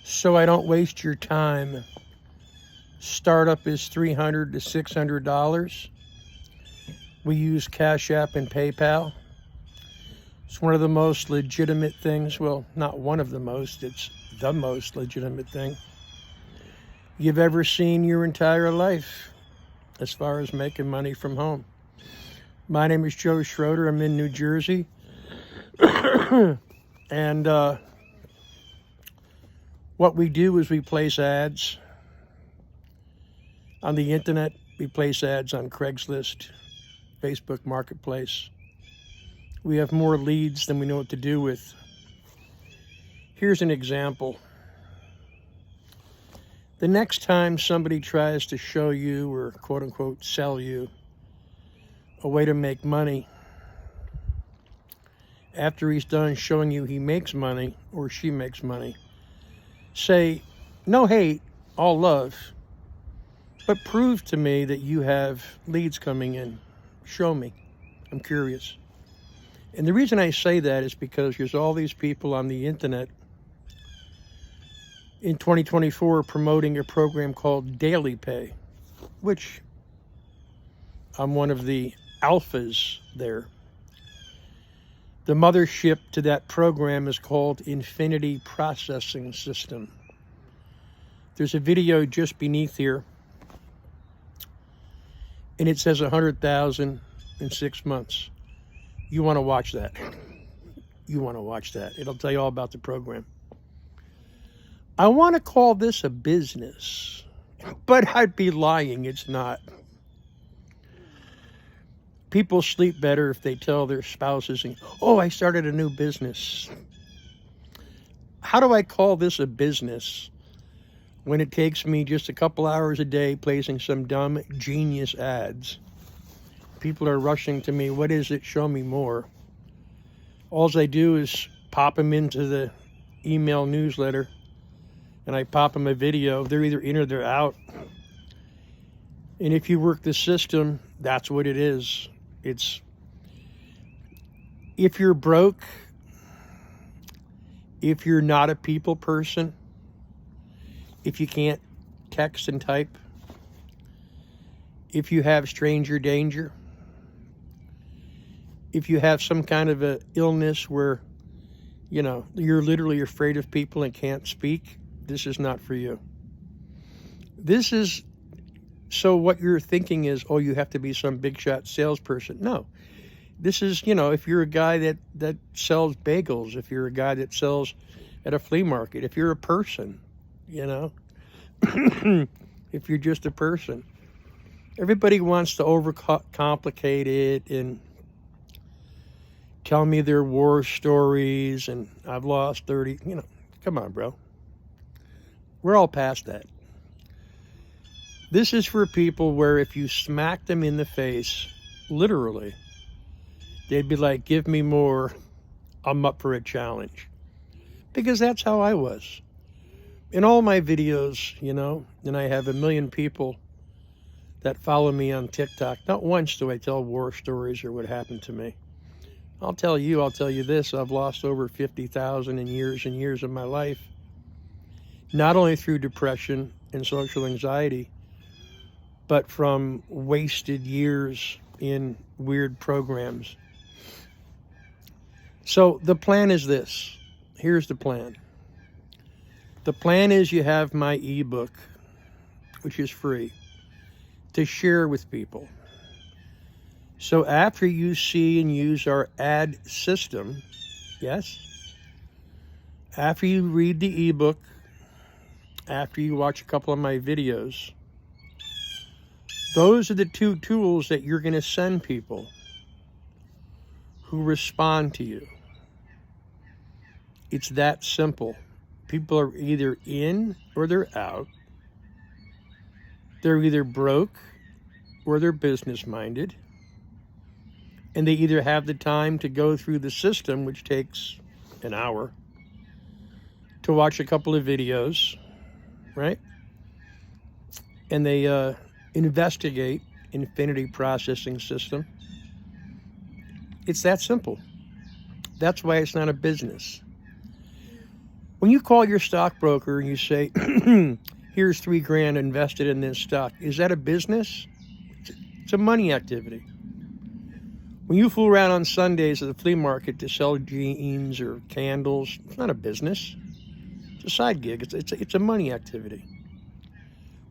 So I don't waste your time. Startup is $300 to $600. We use Cash App and PayPal. It's one of the most legitimate things. Well, not one of the most, it's the most legitimate thing you've ever seen your entire life as far as making money from home. My name is Joe Schroeder. I'm in New Jersey. And what we do is we place ads on the internet. We place ads on Craigslist, Facebook Marketplace. We have more leads than we know what to do with. Here's an example. The next time somebody tries to show you or quote unquote sell you a way to make money, after he's done showing you he makes money or she makes money, say, no hate, all love, but prove to me that you have leads coming in. Show me. I'm curious. And the reason I say that is because there's all these people on the internet in 2024 promoting a program called Daily Pay, which I'm one of the alphas there. The mothership to that program is called Infinity Processing System. There's a video just beneath here, and it says 100,000 in 6 months. You want to watch that. You want to watch that. It'll tell you all about the program. I want to call this a business, but I'd be lying. It's not. People sleep better if they tell their spouses, oh, I started a new business. How do I call this a business when it takes me just a couple hours a day placing some dumb genius ads? People are rushing to me. What is it? Show me more. All I do is pop them into the email newsletter, and I pop them a video. They're either in or they're out. And if you work the system, that's what it is. It's, if you're broke, if you're not a people person, if you can't text and type, if you have stranger danger, if you have some kind of a illness where, you're literally afraid of people and can't speak, this is not for you. This is, so what you're thinking is, oh, you have to be some big shot salesperson. No, this is, if you're a guy that sells bagels, if you're a guy that sells at a flea market, if you're a person, if you're just a person. Everybody wants to overcomplicate it and tell me their war stories and I've lost 30, come on, bro. We're all past that. This is for people where if you smack them in the face, literally, they'd be like, give me more, I'm up for a challenge. Because that's how I was. In all my videos, and I have 1 million people that follow me on TikTok, not once do I tell war stories or what happened to me. I'll tell you this, I've lost over 50,000 in years and years of my life, not only through depression and social anxiety, but from wasted years in weird programs. So the plan is this. Here's the plan. The plan is you have my ebook, which is free, to share with people. So after you see and use our ad system, yes, after you read the ebook, after you watch a couple of my videos, those are the 2 tools that you're going to send people who respond to you. It's that simple. People are either in or they're out. They're either broke or they're business-minded. And they either have the time to go through the system, which takes an hour, to watch a couple of videos, right? And they investigate Infinity Processing System. It's that simple. That's why it's not a business. When you call your stockbroker and you say, here's $3,000 invested in this stock, is that a business? It's a money activity. When you fool around on Sundays at the flea market to sell jeans or candles, it's not a business. It's a side gig. It's a money activity.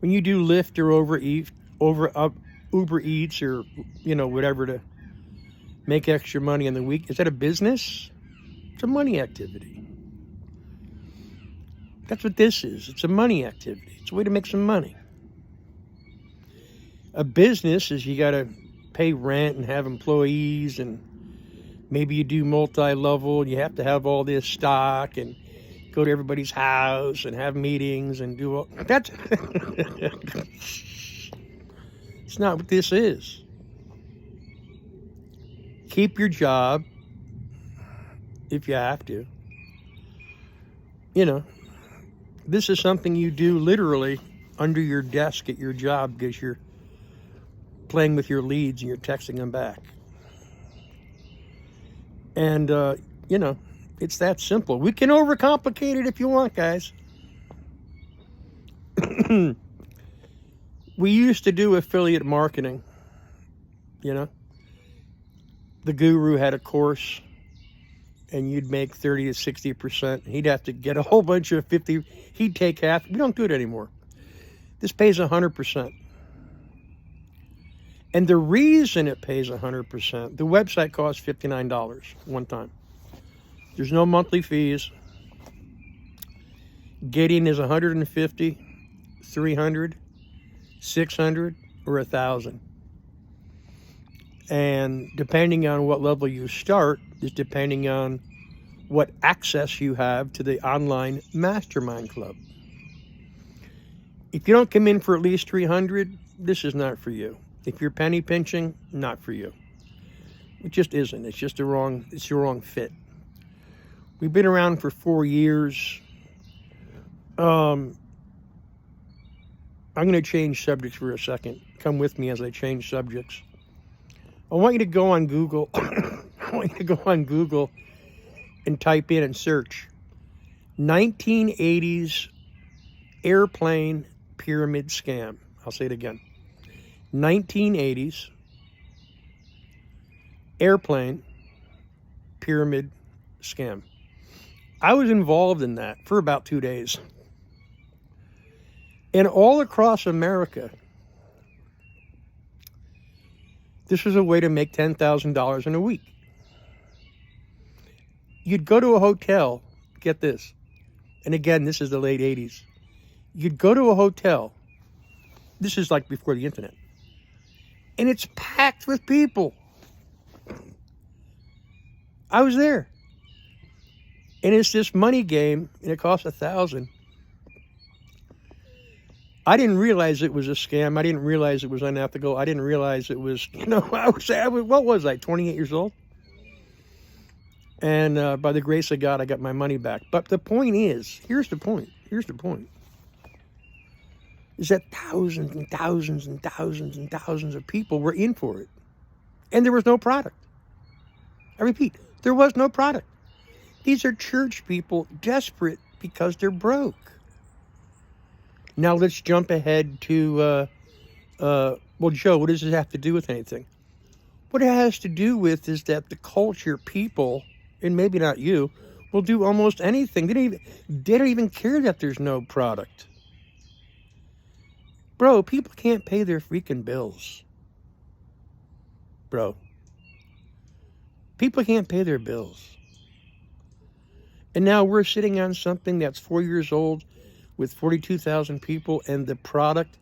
When you do Lyft or Uber Eats or whatever to make extra money in the week, is that a business? It's a money activity. That's what this is. It's a money activity. It's a way to make some money. A business is you got to pay rent and have employees, and maybe you do multi-level and you have to have all this stock and go to everybody's house and have meetings and do all that's it's not what this is. Keep your job if you have to. This is something you do literally under your desk at your job because you're playing with your leads and you're texting them back. And, it's that simple. We can overcomplicate it if you want, guys. We used to do affiliate marketing. The guru had a course and you'd make 30 to 60%. He'd have to get a whole bunch of 50. He'd take half. We don't do it anymore. This pays 100%. And the reason it pays 100%, the website costs $59 one time. There's no monthly fees. Getting is 150, 300, 600, or 1,000. And depending on what level you start is depending on what access you have to the online mastermind club. If you don't come in for at least 300, this is not for you. If you're penny pinching, not for you. It just isn't. It's just the wrong fit. We've been around for 4 years. I'm going to change subjects for a second. Come with me as I change subjects. I want you to go on Google. I want you to go on Google and type in and search 1980s airplane pyramid scam. I'll say it again. 1980s airplane pyramid scam. I was involved in that for about 2 days. And all across America, this was a way to make $10,000 in a week. You'd go to a hotel, get this, and again, this is the late 80s. You'd go to a hotel, this is like before the internet, and it's packed with people. I was there. And it's this money game, and it costs $1,000. I didn't realize it was a scam. I didn't realize it was unethical. I didn't realize it was, what was I, 28 years old? And by the grace of God, I got my money back. But the point is, here's the point, is that thousands and thousands and thousands and thousands of people were in for it. And there was no product. I repeat, there was no product. These are church people desperate because they're broke. Now let's jump ahead to, well, Joe, what does this have to do with anything? What it has to do with is that the culture people, and maybe not you, will do almost anything. They don't even care that there's no product. Bro, people can't pay their freaking bills. Bro. People can't pay their bills. And now we're sitting on something that's 4 years old with 42,000 people, and the product,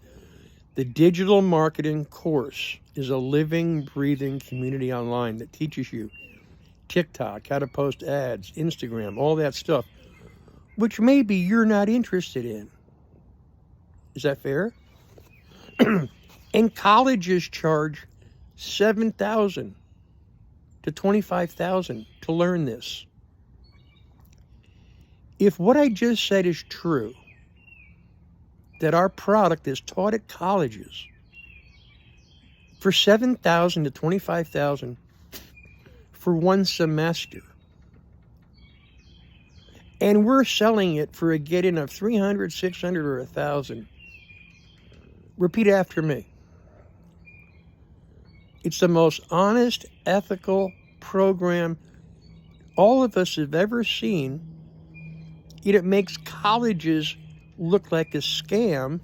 the digital marketing course, is a living, breathing community online that teaches you TikTok, how to post ads, Instagram, all that stuff, which maybe you're not interested in. Is that fair? And colleges charge $7,000 to $25,000 to learn this. If what I just said is true, that our product is taught at colleges for $7,000 to $25,000 for one semester, And we're selling it for a get-in of 300, 600, or 1,000. Repeat after me. It's the most honest, ethical program all of us have ever seen. Yet it makes colleges look like a scam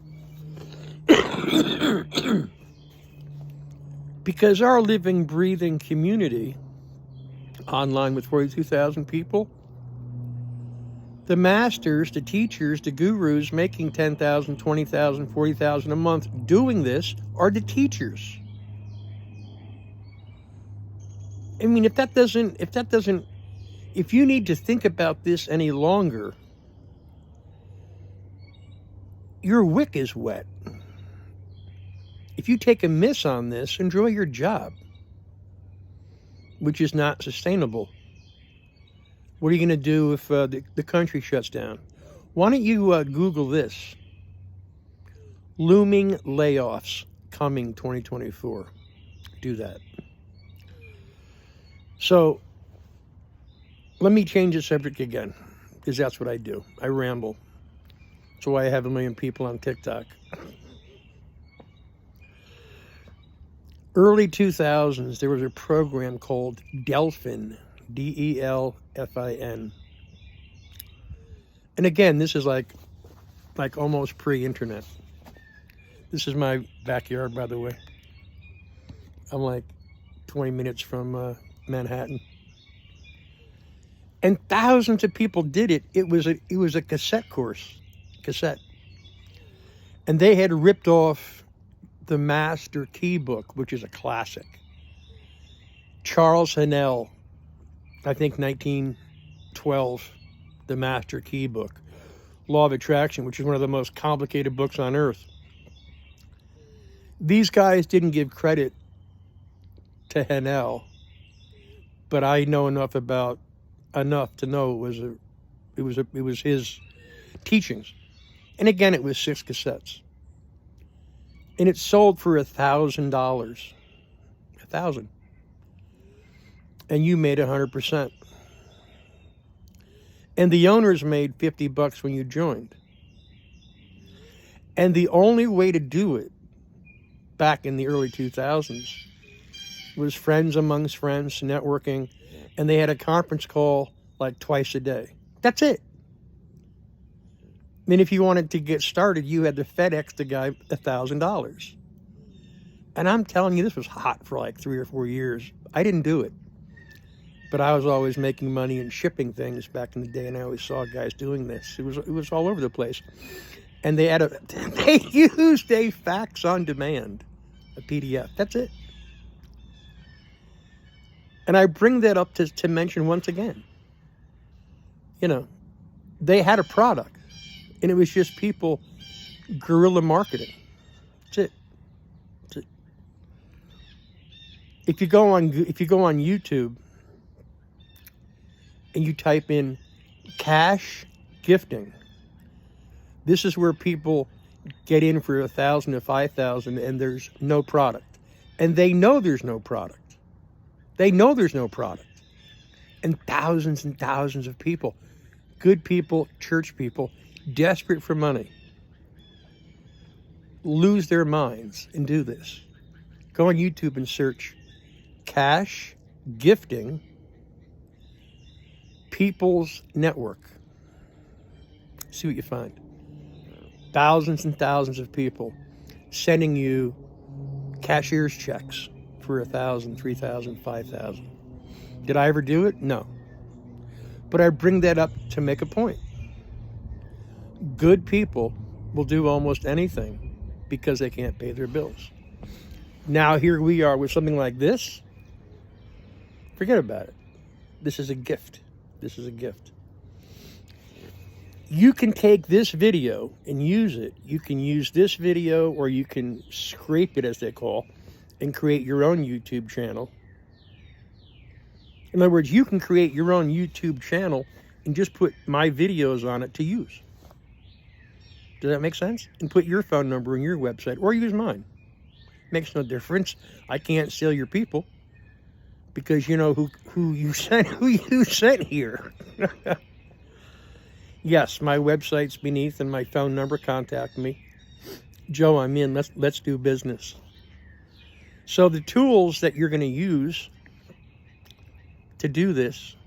because our living, breathing community, online with 42,000 people, the masters, the teachers, the gurus making 10,000, 20,000, 40,000 a month doing this are the teachers. I mean, if you need to think about this any longer, your wick is wet. If you take a miss on this, enjoy your job, which is not sustainable. What are you going to do if the country shuts down? Why don't you Google this? Looming layoffs coming 2024. Do that. So, let me change the subject again, because that's what I do. I ramble. That's why I have 1 million people on TikTok. Early 2000s, there was a program called Delphin, Delfin. And again, this is like almost pre-internet. This is my backyard, by the way. I'm like 20 minutes from Manhattan. And thousands of people did it. It was a cassette course. And they had ripped off the Master Key Book, which is a classic. Charles Hennell, I think 1912, the Master Key Book. Law of Attraction, which is one of the most complicated books on earth. These guys didn't give credit to Hennell, but I know enough to know it was his teachings. And again, it was 6 cassettes. And it sold for $1,000. 1,000. And you made 100%. And the owners made $50 when you joined. And the only way to do it back in the early 2000s was friends amongst friends, networking, and they had a conference call like twice a day. That's it. I mean, if you wanted to get started, you had to FedEx the guy $1,000. And I'm telling you, this was hot for like 3 or 4 years. I didn't do it. But I was always making money and shipping things back in the day, and I always saw guys doing this. It was all over the place. And they used a fax on demand, a PDF. That's it. And I bring that up to mention once again, they had a product, and it was just people guerrilla marketing. That's it. If you go on YouTube and you type in cash gifting, this is where people get in for 1,000 to 5,000, and there's no product, and they know there's no product. And thousands of people, good people, church people, desperate for money, lose their minds and do this. Go on YouTube and search cash gifting people's network. See what you find. Thousands and thousands of people sending you cashier's checks for 1,000, 3,000, 5,000. Did I ever do it? No. But I bring that up to make a point. Good people will do almost anything because they can't pay their bills. Now here we are with something like this. Forget about it. This is a gift. You can take this video and use it. You can use this video, or you can scrape it, as they call, and create your own YouTube channel. In other words, you can create your own YouTube channel and just put my videos on it to use. Does that make sense? And put your phone number and your website, or use mine. Makes no difference. I can't steal your people because you know who you sent here. Yes, my website's beneath and my phone number. Contact me. Joe, I'm in. Let's do business. So the tools that you're going to use to do this,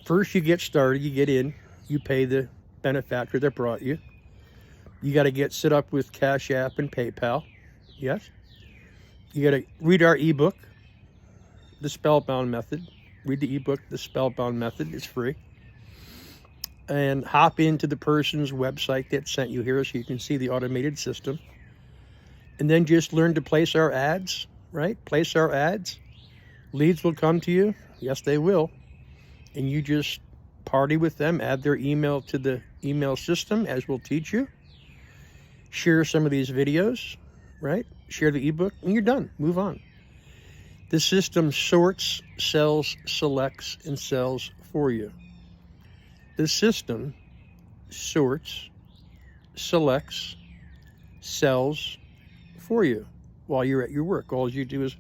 first you get started, you get in, you pay the benefactor that brought you. You got to get set up with Cash App and PayPal. Yes. You got to read our ebook, The Spellbound Method. Read the ebook, The Spellbound Method. It's free. And hop into the person's website that sent you here so you can see the automated system. And then just learn to place our ads, right? Place our ads. Leads will come to you. Yes, they will. And you just party with them, add their email to the email system, as we'll teach you. Share some of these videos, right? Share the ebook, and you're done. Move on. The system sorts, sells, selects, and sells for you. The system sorts, selects, sells for you while you're at your work. All you do is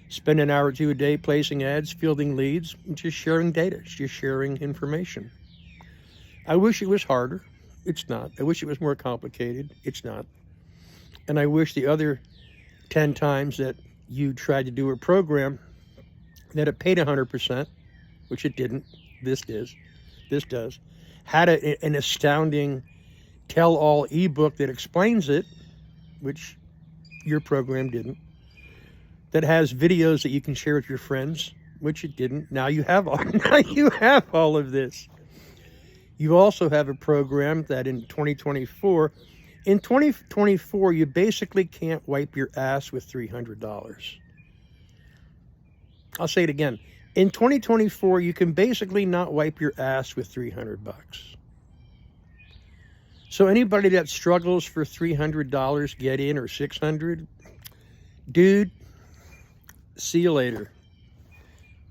spend an hour or two a day placing ads, fielding leads, and just sharing data, just sharing information. I wish it was harder. It's not. I wish it was more complicated. It's not. And I wish the other 10 times that you tried to do a program that it paid 100%, which it didn't. This does. Had an astounding tell-all ebook that explains it, which your program didn't. That has videos that you can share with your friends, which it didn't. Now you have all of this. You also have a program that in 2024, you basically can't wipe your ass with $300. I'll say it again. In 2024, you can basically not wipe your ass with $300. So anybody that struggles for $300 get in, or $600, dude, see you later.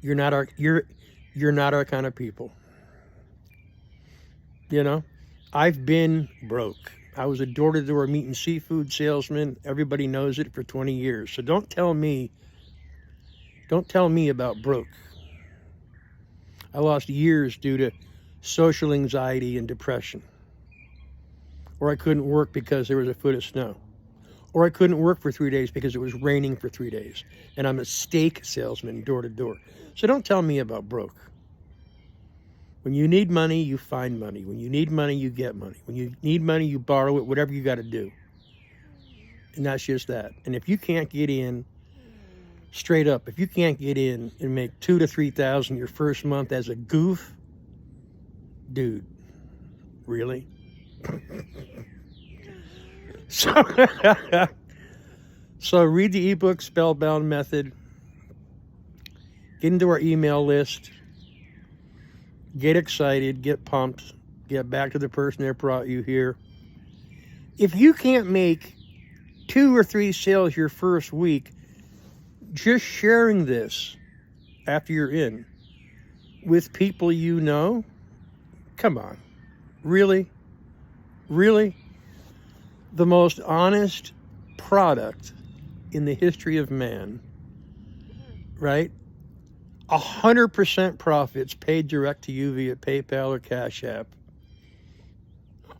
You're not our kind of people. You know, I've been broke. I was a door-to-door meat and seafood salesman. Everybody knows it, for 20 years. So don't tell me about broke. I lost years due to social anxiety and depression. Or I couldn't work because there was a foot of snow. Or I couldn't work for 3 days because it was raining for 3 days. And I'm a steak salesman, door to door. So don't tell me about broke. When you need money, you find money. When you need money, you get money. When you need money, you borrow it, whatever you got to do. And that's just that. And if you can't get in, straight up, if you can't get in and make $2,000 to $3,000 your first month as a goof, dude, really? So read the ebook, Spellbound Method. Get into our email list. Get excited, get pumped, get back to the person that brought you here. If you can't make 2 or 3 sales your first week, just sharing this after you're in with people you know, come on, really? The most honest product in the history of man, right? 100% profits paid direct to you via PayPal or Cash App.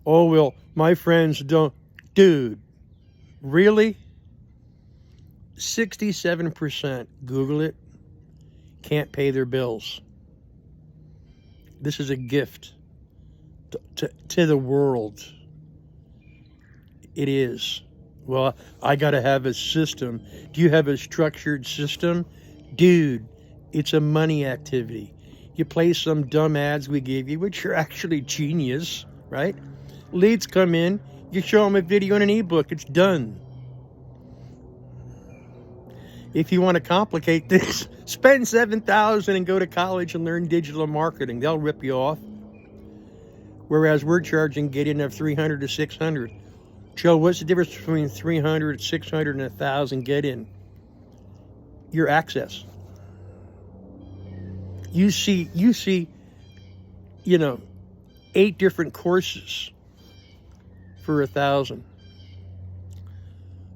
Oh, well, my friends don't. Dude, really? 67%, Google it, can't pay their bills. This is a gift to the world. It is. Well, I got to have a system. Do you have a structured system? Dude, it's a money activity. You play some dumb ads we gave you, which are actually genius, right? Leads come in, you show them a video and an ebook, it's done. If you want to complicate this, spend $7,000 and go to college and learn digital marketing. They'll rip you off. Whereas we're charging get in of $300 to $600. Joe, what's the difference between $300, $600, and $1,000 get in? Your access. You see, 8 different courses for $1,000.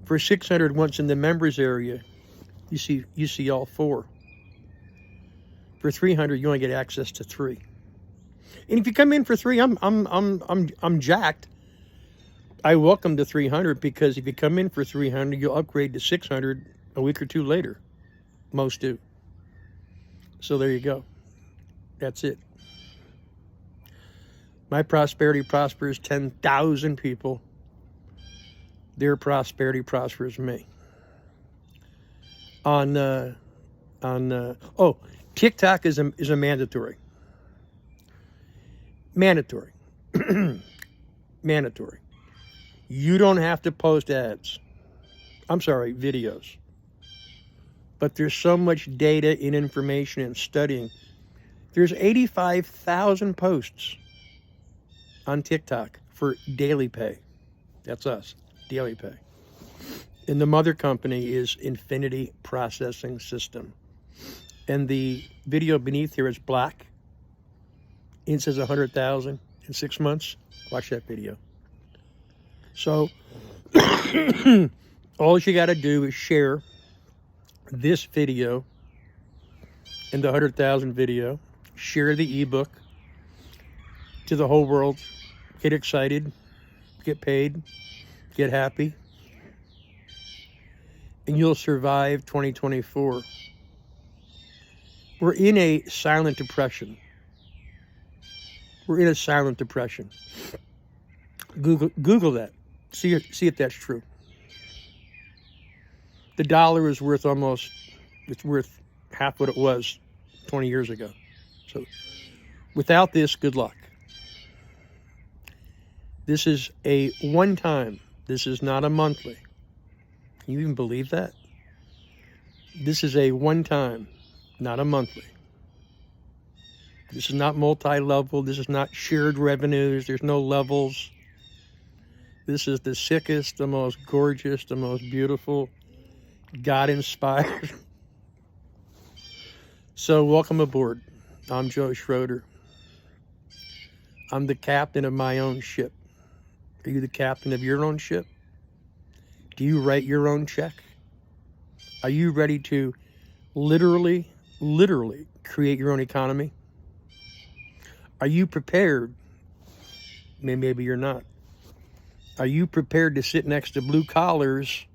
For $600, once in the members area, you see all 4. For $300, you only get access to 3. And if you come in for 3, I'm jacked. I welcome the 300, because if you come in for 300, you'll upgrade to 600 a week or 2 later. Most do. So there you go. That's it. My prosperity prospers 10,000 people. Their prosperity prospers me. TikTok is a mandatory. Mandatory. Mandatory. You don't have to post ads. I'm sorry, videos. But there's so much data and information and studying. There's 85,000 posts on TikTok for daily pay. That's us, daily pay. And the mother company is Infinity Processing System. And the video beneath here is black. It says 100,000 in 6 months. Watch that video. So all you got to do is share this video and the 100,000 video. Share the ebook to the whole world. Get excited. Get paid. Get happy. And you'll survive 2024. We're in a silent depression. We're in a silent depression. Google that. See if that's true. The dollar is worth it's worth half what it was 20 years ago. So without this, good luck. This is a one-time. This is not a monthly. Can you even believe that? This is a one-time, not a monthly. This is not multi-level. This is not shared revenues. There's no levels. This is the sickest, the most gorgeous, the most beautiful, God-inspired. So welcome aboard. I'm Joe Schroeder. I'm the captain of my own ship. Are you the captain of your own ship? Do you write your own check? Are you ready to literally create your own economy? Are you prepared? Maybe you're not. Are you prepared to sit next to blue collars,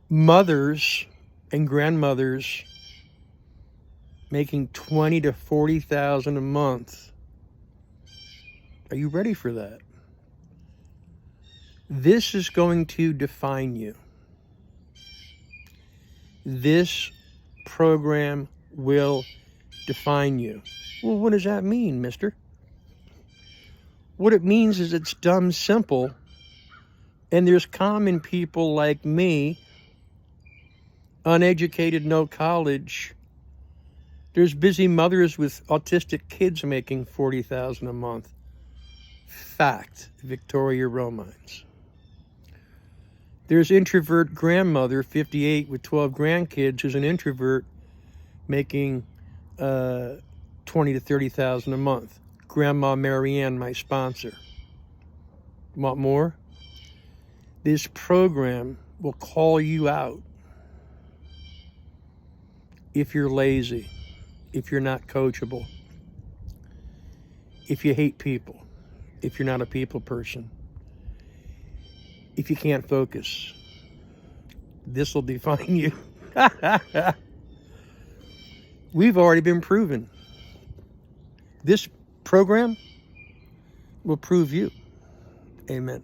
mothers and grandmothers making $20,000 to $40,000 a month? Are you ready for that? This is going to define you. This program will define you. Well, what does that mean, mister? What it means is it's dumb simple, and there's common people like me, uneducated, no college. There's busy mothers with autistic kids making $40,000 a month. Fact, Victoria Romines. There's introvert grandmother, 58, with 12 grandkids, who's an introvert, making $20,000 to $30,000 a month. Grandma Marianne, my sponsor. Want more? This program will call you out if you're lazy, if you're not coachable, if you hate people, if you're not a people person, if you can't focus. This will define you. We've already been proven. This program will prove you. Amen.